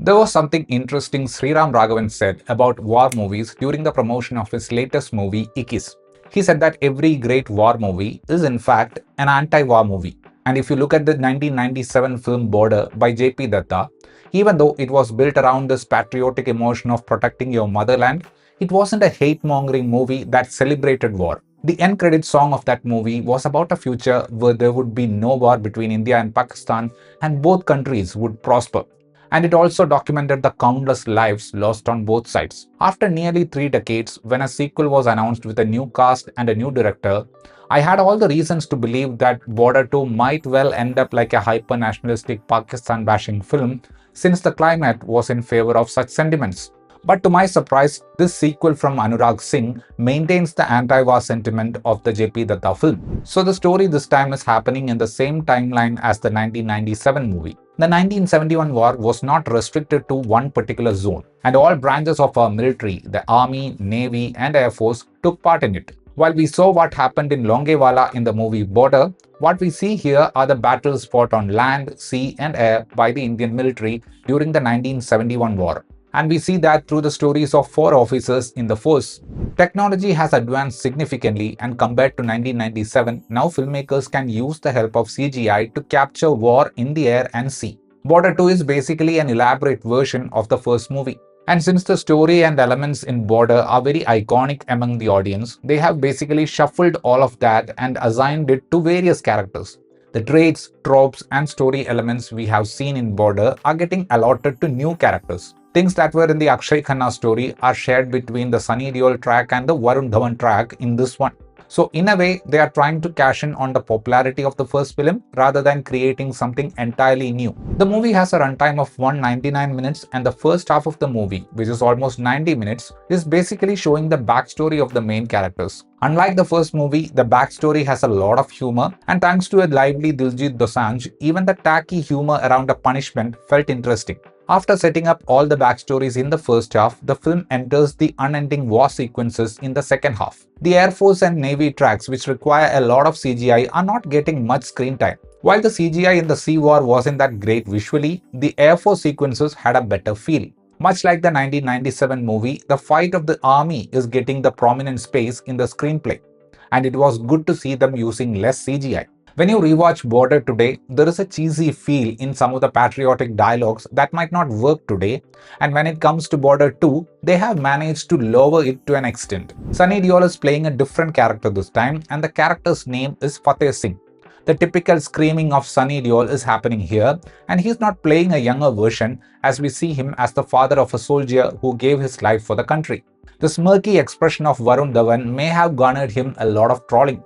There was something interesting Sriram Raghavan said about war movies during the promotion of his latest movie, Ikis. He said that every great war movie is in fact an anti-war movie. And if you look at the 1997 film Border by J.P. Dutta, even though it was built around this patriotic emotion of protecting your motherland, it wasn't a hate-mongering movie that celebrated war. The end credit song of that movie was about a future where there would be no war between India and Pakistan and both countries would prosper. And it also documented the countless lives lost on both sides. After nearly 3 decades, when a sequel was announced with a new cast and a new director, I had all the reasons to believe that Border 2 might well end up like a hyper-nationalistic Pakistan bashing film, since the climate was in favor of such sentiments. But to my surprise, this sequel from Anurag Singh maintains the anti-war sentiment of the J.P. Dutta film. So the story this time is happening in the same timeline as the 1997 movie. The 1971 war was not restricted to one particular zone, and all branches of our military, the Army, Navy, and Air Force, took part in it. While we saw what happened in Longewala in the movie Border, what we see here are the battles fought on land, sea, and air by the Indian military during the 1971 war. And we see that through the stories of 4 officers in the force. Technology has advanced significantly, and compared to 1997, now filmmakers can use the help of CGI to capture war in the air and sea. Border 2 is basically an elaborate version of the first movie. And since the story and elements in Border are very iconic among the audience, they have basically shuffled all of that and assigned it to various characters. The traits, tropes, and story elements we have seen in Border are getting allotted to new characters. Things that were in the Akshay Khanna story are shared between the Sunny Deol track and the Varun Dhawan track in this one. So in a way, they are trying to cash in on the popularity of the first film rather than creating something entirely new. The movie has a runtime of 199 minutes, and the first half of the movie, which is almost 90 minutes, is basically showing the backstory of the main characters. Unlike the first movie, the backstory has a lot of humor, and thanks to a lively Diljit Dosanjh, even the tacky humor around a punishment felt interesting. After setting up all the backstories in the first half, the film enters the unending war sequences in the second half. The Air Force and Navy tracks, which require a lot of CGI, are not getting much screen time. While the CGI in the Sea War wasn't that great visually, the Air Force sequences had a better feel. Much like the 1997 movie, the fight of the army is getting the prominent space in the screenplay, and it was good to see them using less CGI. When you rewatch Border today, there is a cheesy feel in some of the patriotic dialogues that might not work today, and when it comes to Border 2, they have managed to lower it to an extent. Sunny Deol is playing a different character this time, and the character's name is Fateh Singh. The typical screaming of Sunny Deol is happening here, and he's not playing a younger version, as we see him as the father of a soldier who gave his life for the country. The smirky expression of Varun Dhawan may have garnered him a lot of trolling.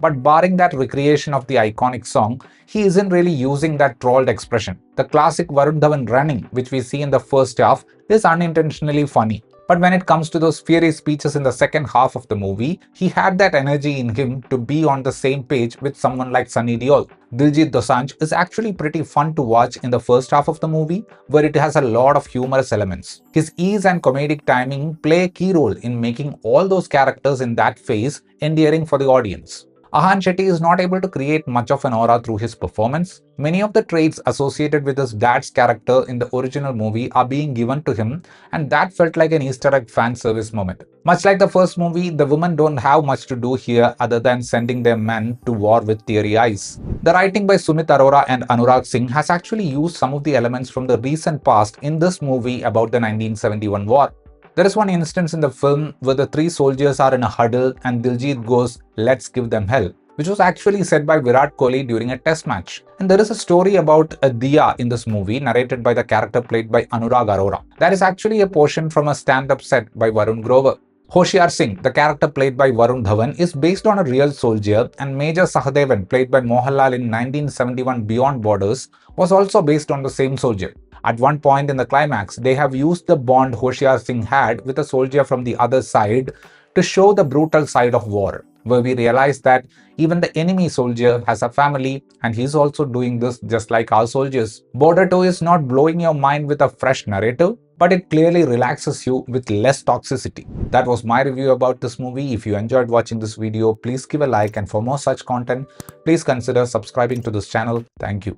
But barring that recreation of the iconic song, he isn't really using that trolled expression. The classic Varun Dhawan running, which we see in the first half, is unintentionally funny. But when it comes to those fiery speeches in the second half of the movie, he had that energy in him to be on the same page with someone like Sunny Deol. Diljit Dosanjh is actually pretty fun to watch in the first half of the movie, where it has a lot of humorous elements. His ease and comedic timing play a key role in making all those characters in that phase endearing for the audience. Ahan Shetty is not able to create much of an aura through his performance. Many of the traits associated with his dad's character in the original movie are being given to him, and that felt like an Easter egg fan service moment. Much like the first movie, the women don't have much to do here other than sending their men to war with teary eyes. The writing by Sumit Arora and Anurag Singh has actually used some of the elements from the recent past in this movie about the 1971 war. There is one instance in the film where the 3 soldiers are in a huddle and Diljit goes, "Let's give them hell," which was actually said by Virat Kohli during a test match. And there is a story about a diya in this movie narrated by the character played by Anurag Arora. That is actually a portion from a stand-up set by Varun Grover. Hoshiar Singh, the character played by Varun Dhawan, is based on a real soldier, and Major Sahadevan, played by Mohanlal in 1971 Beyond Borders, was also based on the same soldier. At one point in the climax, they have used the bond Hoshiar Singh had with a soldier from the other side to show the brutal side of war, where we realize that even the enemy soldier has a family and he's also doing this just like our soldiers. Border 2 is not blowing your mind with a fresh narrative, but it clearly relaxes you with less toxicity. That was my review about this movie. If you enjoyed watching this video, please give a like, and for more such content, please consider subscribing to this channel. Thank you.